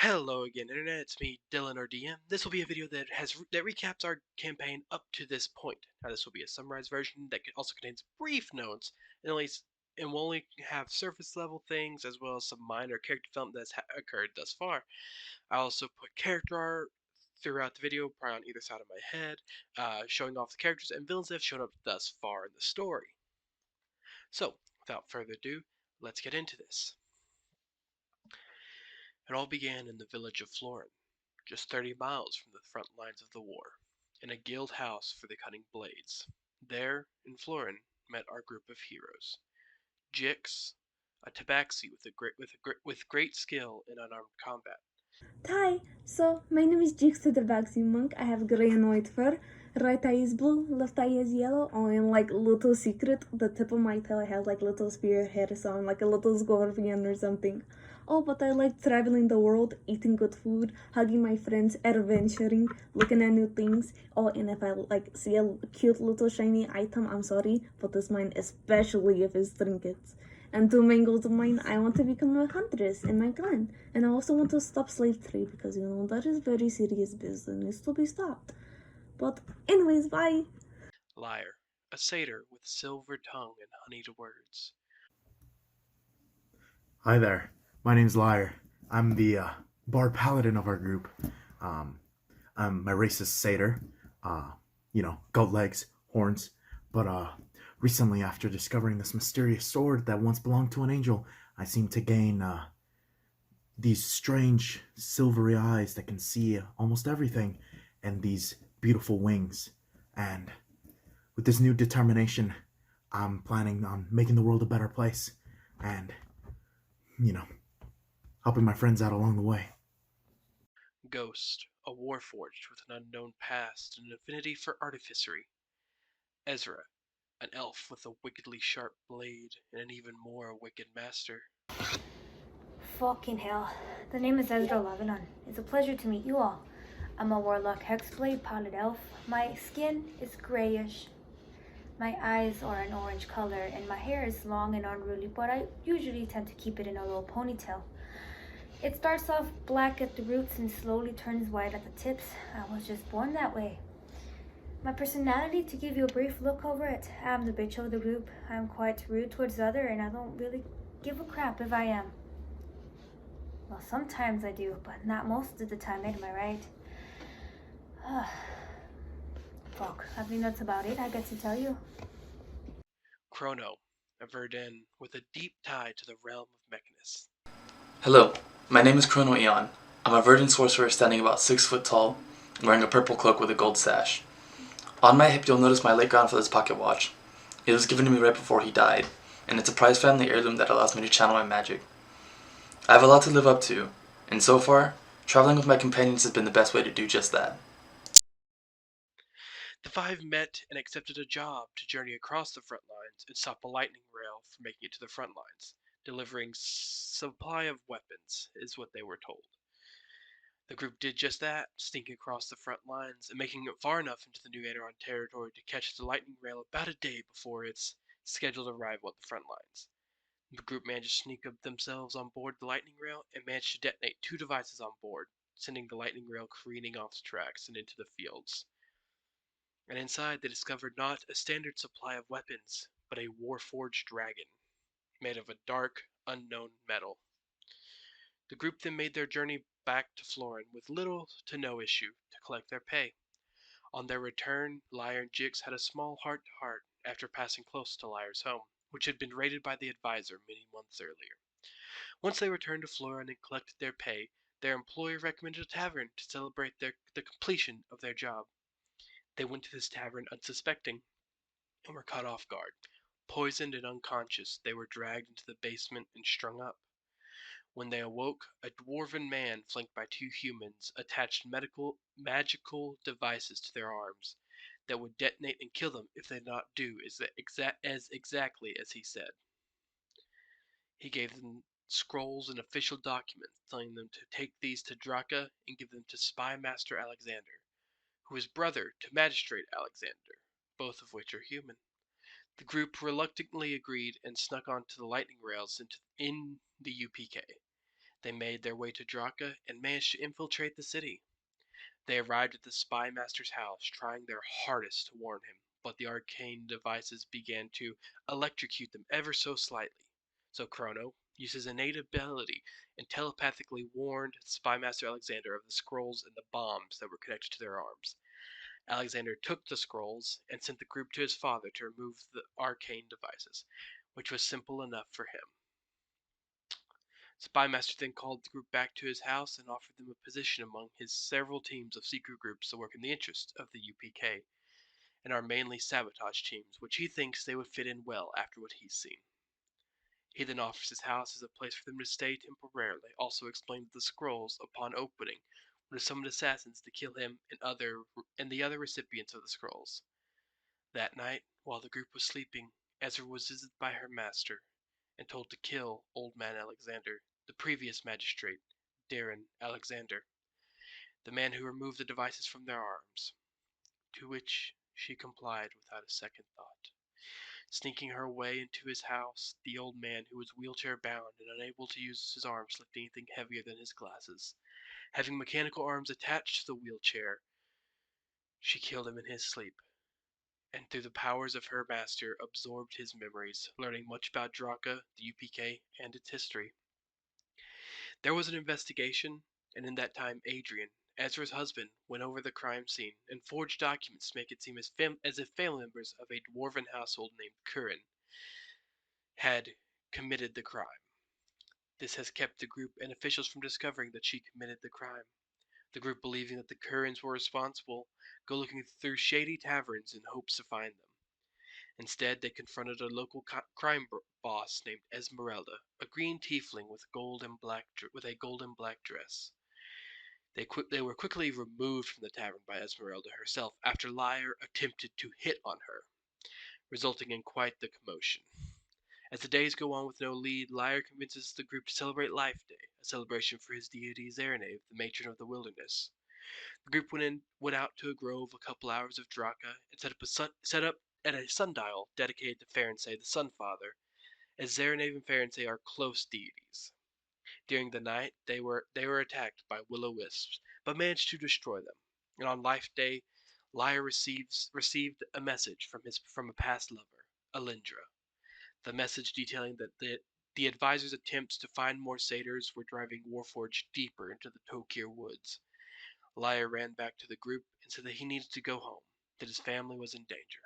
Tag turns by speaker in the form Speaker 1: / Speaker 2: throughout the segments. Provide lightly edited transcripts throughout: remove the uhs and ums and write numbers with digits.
Speaker 1: Hello again, Internet. It's me, Dylan or DM. This will be a video that recaps our campaign up to this point. Now, this will be a summarized version that also contains brief notes, and will only have surface level things as well as some minor character development that's occurred thus far. I also put character art throughout the video, probably on either side of my head, showing off the characters and villains that have shown up thus far in the story. So, without further ado, let's get into this. It all began in the village of Florin, just 30 miles from the front lines of the war, in a guild house for the cutting blades. There, in Florin, met our group of heroes. Jix, a tabaxi with great skill in unarmed combat.
Speaker 2: Hi, so my name is Jigsaw the Vaccine Monk. I have gray and white fur. Right eye is blue, left eye is yellow. Oh, and like little secret, the tip of my tail has like little spear hair, so I'm like a little scorpion or something. Oh, but I like traveling the world, eating good food, hugging my friends, adventuring, looking at new things. Oh, and if I like see a cute little shiny item, I'm sorry, but this mine, especially if it's trinkets. And two main goals of mine, I want to become a huntress in my clan. And I also want to stop slave trade because, that is very serious business. It needs to be stopped. But anyways, bye.
Speaker 1: Lyre, a satyr with silver tongue and honeyed words.
Speaker 3: Hi there. My name's Lyre. I'm the bard paladin of our group. Um, my race is satyr. Goat legs, horns. But recently, after discovering this mysterious sword that once belonged to an angel, I seem to gain these strange silvery eyes that can see almost everything, and these beautiful wings. And with this new determination, I'm planning on making the world a better place. And you know, helping my friends out along the way.
Speaker 1: Ghost, a warforged with an unknown past and an affinity for artificery. Ezra, an elf with a wickedly sharp blade and an even more wicked master.
Speaker 4: Fucking hell. The name is Ezra Lebanon. It's a pleasure to meet you all. I'm a warlock hexblade pilot elf. My skin is grayish. My eyes are an orange color, and my hair is long and unruly, but I usually tend to keep it in a little ponytail. It starts off black at the roots and slowly turns white at the tips. I was just born that way. My personality, to give you a brief look over it, I'm the bitch of the group. I'm quite rude towards other, and I don't really give a crap if I am. Well, sometimes I do, but not most of the time, am I right? Fuck, I think that's about it I get to tell you.
Speaker 1: Chrono, a Verdin with a deep tie to the realm of Mechanus.
Speaker 5: Hello, my name is Chrono Eon. I'm a virgin sorcerer standing about 6 foot tall, wearing a purple cloak with a gold sash. On my hip you'll notice my late grandfather's pocket watch. It was given to me right before he died, and it's a prized family heirloom that allows me to channel my magic. I have a lot to live up to, and so far, traveling with my companions has been the best way to do just that.
Speaker 1: The five met and accepted a job to journey across the front lines and stop a lightning rail from making it to the front lines. Delivering supply of weapons is what they were told. The group did just that, sneaking across the front lines and making it far enough into the New Aeron territory to catch the lightning rail about a day before its scheduled arrival at the front lines. The group managed to sneak up themselves on board the lightning rail and managed to detonate two devices on board, sending the lightning rail careening off the tracks and into the fields. And inside they discovered not a standard supply of weapons, but a warforged dragon, made of a dark, unknown metal. The group then made their journey back to Florin with little to no issue to collect their pay. On their return, Lyre and Jix had a small heart-to-heart after passing close to Lyre's home, which had been raided by the advisor many months earlier. Once they returned to Florin and collected their pay, their employer recommended a tavern to celebrate the completion of their job. They went to this tavern unsuspecting and were caught off guard. Poisoned and unconscious, they were dragged into the basement and strung up. When they awoke, a dwarven man flanked by two humans attached magical devices to their arms that would detonate and kill them if they did not do as exactly as he said. He gave them scrolls and official documents telling them to take these to Draka and give them to Spy Master Alexander, who is brother to Magistrate Alexander, both of which are human. The group reluctantly agreed and snuck onto the lightning rails in the UPK. They made their way to Draka and managed to infiltrate the city. They arrived at the spy master's house, trying their hardest to warn him, but the arcane devices began to electrocute them ever so slightly. So Chrono used his innate ability and telepathically warned Spy Master Alexander of the scrolls and the bombs that were connected to their arms. Alexander took the scrolls and sent the group to his father to remove the arcane devices, which was simple enough for him. Spymaster then called the group back to his house and offered them a position among his several teams of secret groups that work in the interest of the UPK and are mainly sabotage teams, which he thinks they would fit in well after what he's seen. He then offers his house as a place for them to stay temporarily, also explained that the scrolls, upon opening, would have summoned assassins to kill him and the other recipients of the scrolls. That night, while the group was sleeping, Ezra was visited by her master and told to kill Old Man Alexander, the previous magistrate, Darren Alexander, the man who removed the devices from their arms, to which she complied without a second thought. Sneaking her way into his house, the old man, who was wheelchair bound and unable to use his arms to lift anything heavier than his glasses, having mechanical arms attached to the wheelchair, she killed him in his sleep, and through the powers of her master absorbed his memories, learning much about Draka, the UPK, and its history. There was an investigation, and in that time Adrian, Ezra's husband, went over the crime scene and forged documents to make it seem as if family members of a dwarven household named Curran had committed the crime. This has kept the group and officials from discovering that she committed the crime. The group, believing that the Currans were responsible, go looking through shady taverns in hopes to find them. Instead, they confronted a local crime boss named Esmeralda, a green tiefling with a gold and black dress. They were quickly removed from the tavern by Esmeralda herself after Lyre attempted to hit on her, resulting in quite the commotion. As the days go on with no lead, Lyre convinces the group to celebrate Life Day, a celebration for his deity Zarenave, the matron of the wilderness. The group went out to a grove a couple hours of Draka and set up at a sundial dedicated to Faransay, the Sun Father, as Zarenave and Faransay are close deities. During the night, they were attacked by will-o-wisps, but managed to destroy them. And on Life Day, Lyre received a message from a past lover, Alindra. The message detailing that the advisor's attempts to find more satyrs were driving Warforged deeper into the Tokir woods. Lyre ran back to the group and said that he needed to go home, that his family was in danger.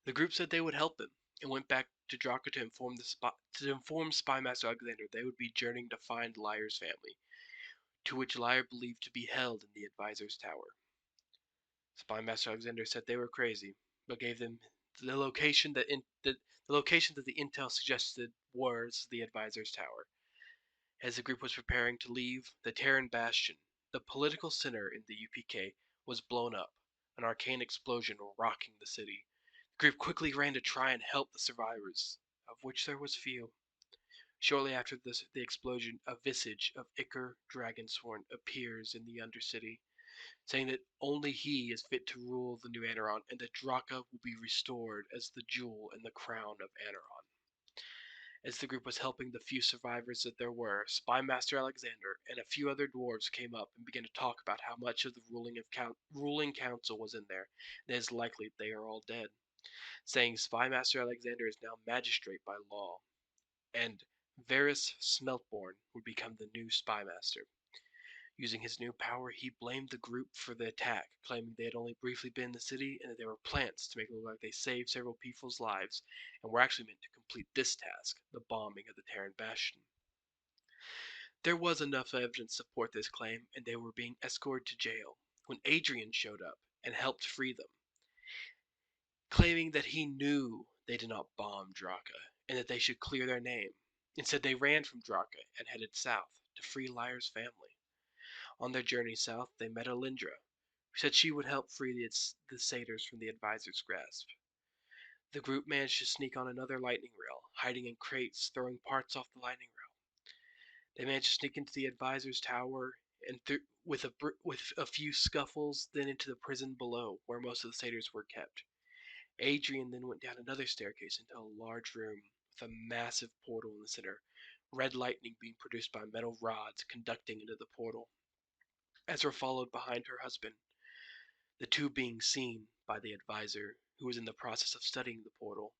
Speaker 1: The group said they would help him, and went back to Draka to inform Spymaster Alexander they would be journeying to find Lyre's family, to which Lyre believed to be held in the advisor's tower. Spymaster Alexander said they were crazy, but gave them the location the location that the intel suggested was the advisor's tower. As the group was preparing to leave, the Terran Bastion, the political center in the UPK, was blown up, an arcane explosion rocking the city. The group quickly ran to try and help the survivors, of which there was few. Shortly after the explosion, a visage of Icar Dragonsworn appears in the Undercity, saying that only he is fit to rule the new Aneron, and that Draka will be restored as the jewel and the crown of Aneron. As the group was helping the few survivors that there were, Spymaster Alexander and a few other dwarves came up and began to talk about how much of the ruling council was in there, and it is likely they are all dead, saying Spymaster Alexander is now magistrate by law, and Varys Smeltborn would become the new Spymaster. Using his new power, he blamed the group for the attack, claiming they had only briefly been in the city and that they were plants to make it look like they saved several people's lives and were actually meant to complete this task, the bombing of the Terran Bastion. There was enough evidence to support this claim, and they were being escorted to jail when Adrian showed up and helped free them, claiming that he knew they did not bomb Draka and that they should clear their name. Instead, they ran from Draka and headed south to free Lyre's family. On their journey south, they met Alindra, who said she would help free the satyrs from the advisor's grasp. The group managed to sneak on another lightning rail, hiding in crates, throwing parts off the lightning rail. They managed to sneak into the advisor's tower and with a few scuffles, then into the prison below, where most of the satyrs were kept. Adrian then went down another staircase into a large room with a massive portal in the center, red lightning being produced by metal rods conducting into the portal. Ezra followed behind her husband, the two being seen by the advisor, who was in the process of studying the portal.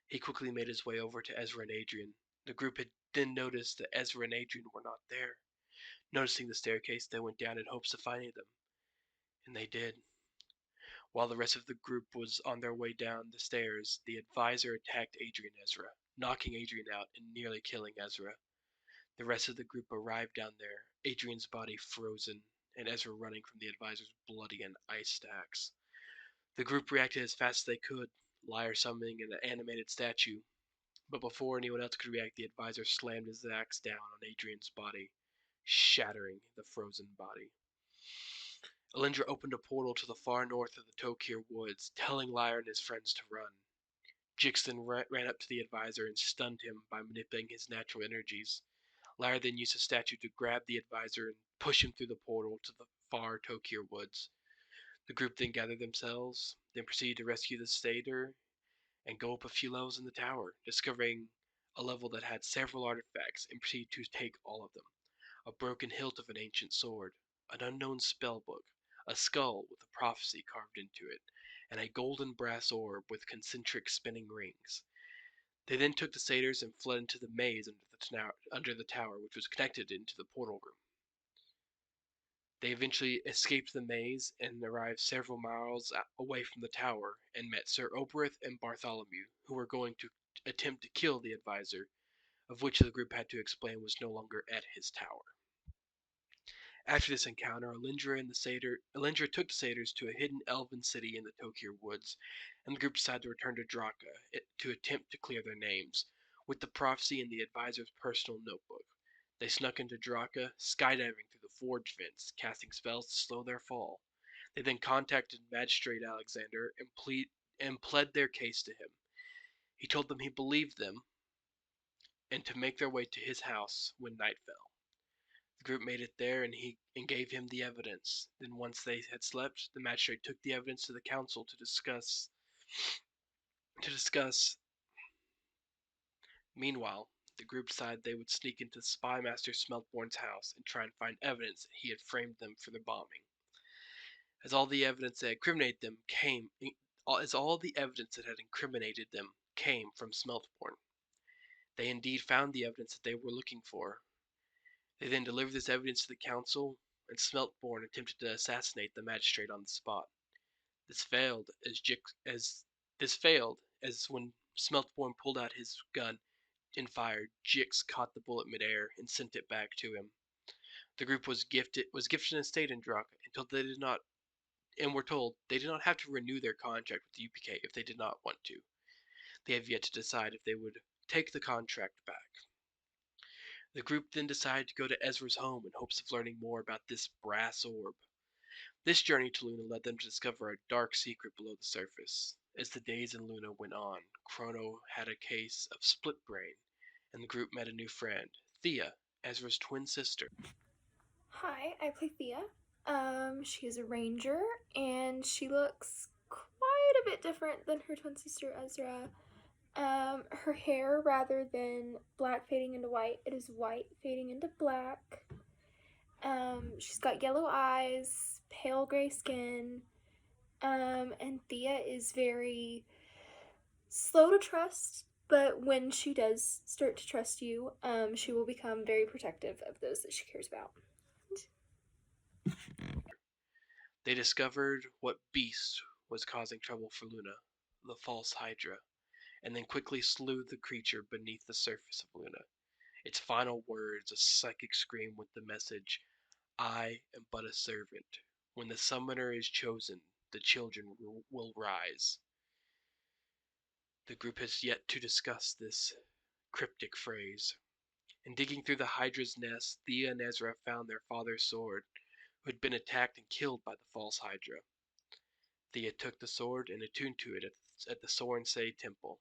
Speaker 1: He quickly made his way over to Ezra and Adrian. The group had then noticed that Ezra and Adrian were not there. Noticing the staircase, they went down in hopes of finding them, and they did. While the rest of the group was on their way down the stairs, the advisor attacked Adrian and Ezra, knocking Adrian out and nearly killing Ezra. The rest of the group arrived down there, Adrian's body frozen, and Ezra running from the advisor's bloody and iced axe. The group reacted as fast as they could, Liar summoning an animated statue, but before anyone else could react, the advisor slammed his axe down on Adrian's body, shattering the frozen body. Alindra opened a portal to the far north of the Tokir woods, telling Liar and his friends to run. Jix then ran up to the advisor and stunned him by manipulating his natural energies. Liar then used a statue to grab the advisor and push him through the portal to the far Tokir woods. The group then gathered themselves, then proceeded to rescue the satyr and go up a few levels in the tower, discovering a level that had several artifacts, and proceeded to take all of them. A broken hilt of an ancient sword, an unknown spell book, a skull with a prophecy carved into it, and a golden brass orb with concentric spinning rings. They then took the satyrs and fled into the maze under the tower, which was connected into the portal room. They eventually escaped the maze and arrived several miles away from the tower and met Sir Oberith and Bartholomew, who were going to attempt to kill the advisor, of which the group had to explain was no longer at his tower. After this encounter, Alindra took the satyrs to a hidden elven city in the Tokir woods, and the group decided to return to Draka to attempt to clear their names, with the prophecy in the advisor's personal notebook. They snuck into Draka, skydiving through the forge vents, casting spells to slow their fall. They then contacted Magistrate Alexander and pled their case to him. He told them he believed them and to make their way to his house when night fell. The group made it there and gave him the evidence. Then once they had slept, the magistrate took the evidence to the council to discuss. Meanwhile, the group decided they would sneak into Spymaster Smeltborn's house and try and find evidence that he had framed them for the bombing. As all the evidence that incriminated them came as all the evidence that had incriminated them came from Smeltborn. They indeed found the evidence that they were looking for. They then delivered this evidence to the council, and Smeltborn attempted to assassinate the magistrate on the spot. This failed as when Smeltborn pulled out his gun and fired, Jix caught the bullet midair and sent it back to him. The group was gifted an estate in Draka until they did not and were told they did not have to renew their contract with the UPK if they did not want to. They have yet to decide if they would take the contract back. The group then decided to go to Ezra's home in hopes of learning more about this brass orb. This journey to Luna led them to discover a dark secret below the surface. As the days in Luna went on, Chrono had a case of split brain, and the group met a new friend, Thea, Ezra's twin sister.
Speaker 2: Hi, I play Thea. She is a ranger, and she looks quite a bit different than her twin sister Ezra. Her hair, rather than black fading into white, it is white fading into black. She's got yellow eyes, pale gray skin, and Thea is very slow to trust, but when she does start to trust you, she will become very protective of those that she cares about.
Speaker 1: They discovered what beast was causing trouble for Luna, the false Hydra, and then quickly slew the creature beneath the surface of Luna. Its final words, a psychic scream with the message, I am but a servant. When the summoner is chosen, the children will rise. The group has yet to discuss this cryptic phrase. In digging through the Hydra's nest, Thea and Ezra found their father's sword, who had been attacked and killed by the false Hydra. Thea took the sword and attuned to it at the Sorensei temple.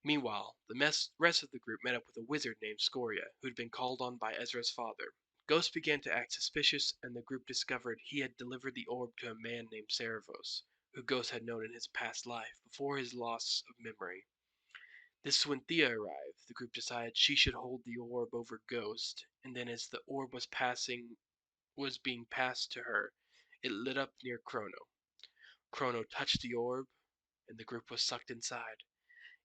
Speaker 1: Meanwhile, the rest of the group met up with a wizard named Scoria, who had been called on by Ezra's father. Ghost began to act suspicious, and the group discovered he had delivered the orb to a man named Ceravos, who Ghost had known in his past life, before his loss of memory. This is when Thea arrived. The group decided she should hold the orb over Ghost, and then as the orb was being passed to her, it lit up near Chrono. Chrono touched the orb, and the group was sucked inside.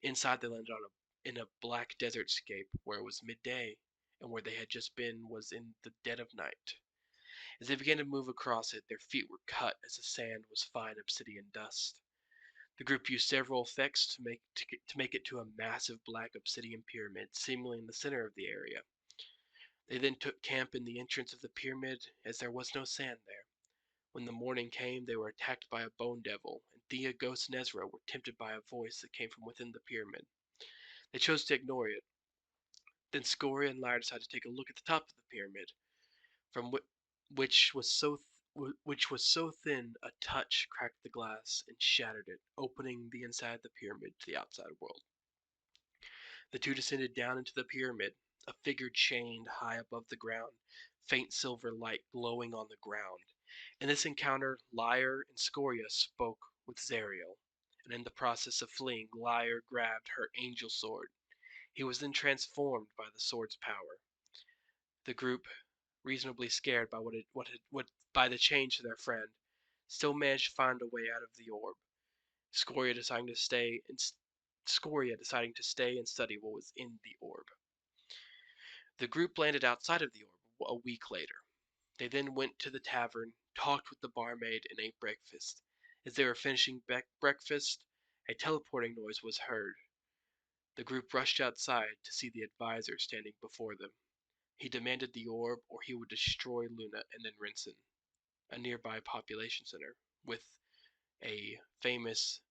Speaker 1: Inside they landed in a black desert scape where it was midday, and where they had just been was in the dead of night. As they began to move across it, their feet were cut as the sand was fine obsidian dust. The group used several effects to make it to a massive black obsidian pyramid, seemingly in the center of the area. They then took camp in the entrance of the pyramid, as there was no sand there. When the morning came, they were attacked by a bone devil, and Thea, Ghost, and Ezra were tempted by a voice that came from within the pyramid. They chose to ignore it. Then Scoria and Lyra decided to take a look at the top of the pyramid, from which was so thin a touch cracked the glass and shattered it, opening the inside of the pyramid to the outside world. The two descended down into the pyramid, a figure chained high above the ground, faint silver light glowing on the ground. In this encounter, Lyre and Scoria spoke with Zariel, and in the process of fleeing, Lyre grabbed her angel sword. He was then transformed by the sword's power. The group, reasonably scared by by the change to their friend, still managed to find a way out of the orb. Scoria deciding to stay and Scoria deciding to stay and study what was in the orb. The group landed outside of the orb a week later. They then went to the tavern, talked with the barmaid, and ate breakfast. As they were finishing breakfast, a teleporting noise was heard. The group rushed outside to see the advisor standing before them. He demanded the orb or he would destroy Luna and then Rinsen, a nearby population center, with a famous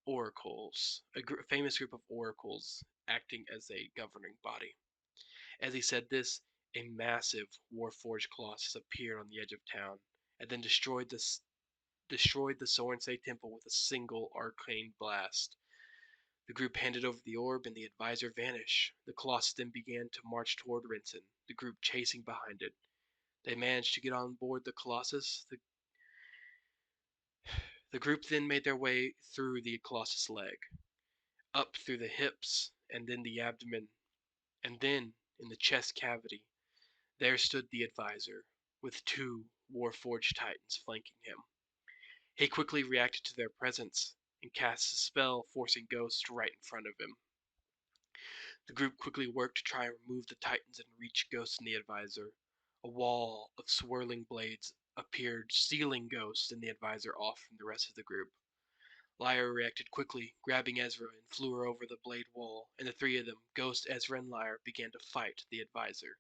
Speaker 1: group of oracles acting as a governing body. As he said this, a massive Warforged Colossus appeared on the edge of town, and then destroyed the Sorensei temple with a single arcane blast. The group handed over the orb and the advisor vanished. The Colossus then began to march toward Rinsen, the group chasing behind it. They managed to get on board the Colossus. The group then made their way through the Colossus leg, up through the hips, and then the abdomen, and then in the chest cavity. There stood the advisor, with two Warforged Titans flanking him. He quickly reacted to their presence and cast a spell forcing Ghost right in front of him. The group quickly worked to try and remove the Titans and reach Ghost and the advisor. A wall of swirling blades appeared, sealing Ghost and the advisor off from the rest of the group. Lyra reacted quickly, grabbing Ezra and flew her over the blade wall, and the three of them, Ghost, Ezra, and Lyra, began to fight the advisor.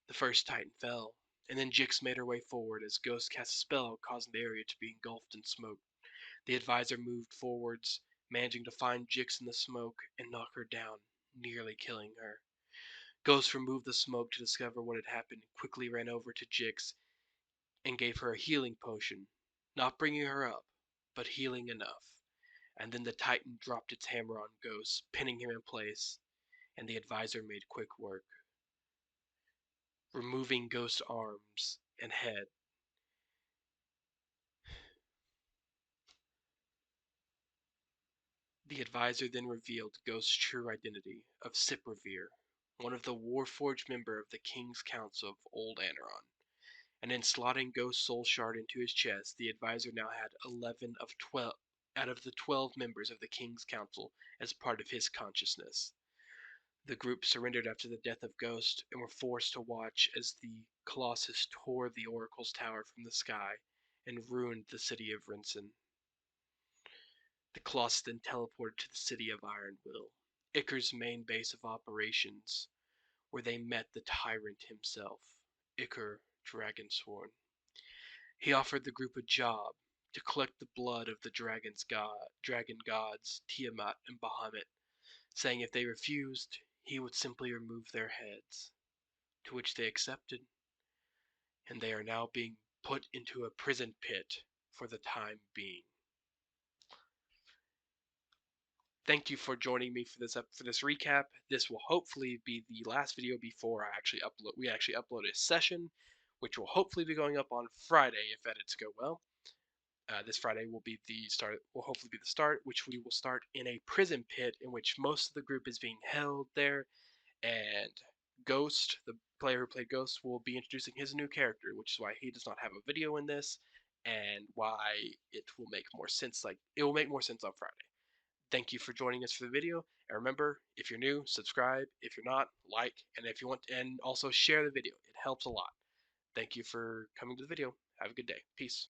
Speaker 1: The first Titan fell, and then Jix made her way forward as Ghost cast a spell causing the area to be engulfed in smoke. The advisor moved forwards, managing to find Jix in the smoke and knock her down, nearly killing her. Ghost removed the smoke to discover what had happened and quickly ran over to Jix and gave her a healing potion, not bringing her up, but healing enough. And then the Titan dropped its hammer on Ghost, pinning him in place, and the advisor made quick work, removing Ghost's arms and head. The advisor then revealed Ghost's true identity of Cyprevere, one of the Warforged member of the King's Council of Old Aneron. And in slotting Ghost's soul shard into his chest, the advisor now had 11 of 12 out of the 12 members of the King's Council as part of his consciousness. The group surrendered after the death of Ghost and were forced to watch as the Colossus tore the Oracle's tower from the sky and ruined the city of Rinsen. The Colossus then teleported to the city of Ironwill, Icar's main base of operations, where they met the tyrant himself, Icar Dragonsworn. He offered the group a job to collect the blood of the dragon gods Tiamat and Bahamut, saying if they refused, he would simply remove their heads, to which they accepted, and they are now being put into a prison pit for the time being. Thank you for joining me for this recap. This will hopefully be the last video before we actually upload a session, which will hopefully be going up on Friday if edits go well. This Friday will be the start. Will hopefully be the start, which we will start in a prison pit in which most of the group is being held there, and Ghost, the player who played Ghost, will be introducing his new character, which is why he does not have a video in this, and why it will make more sense. Like it will make more sense on Friday. Thank you for joining us for the video. And remember, if you're new, subscribe. If you're not, like. And if you want, and also share the video. It helps a lot. Thank you for coming to the video. Have a good day. Peace.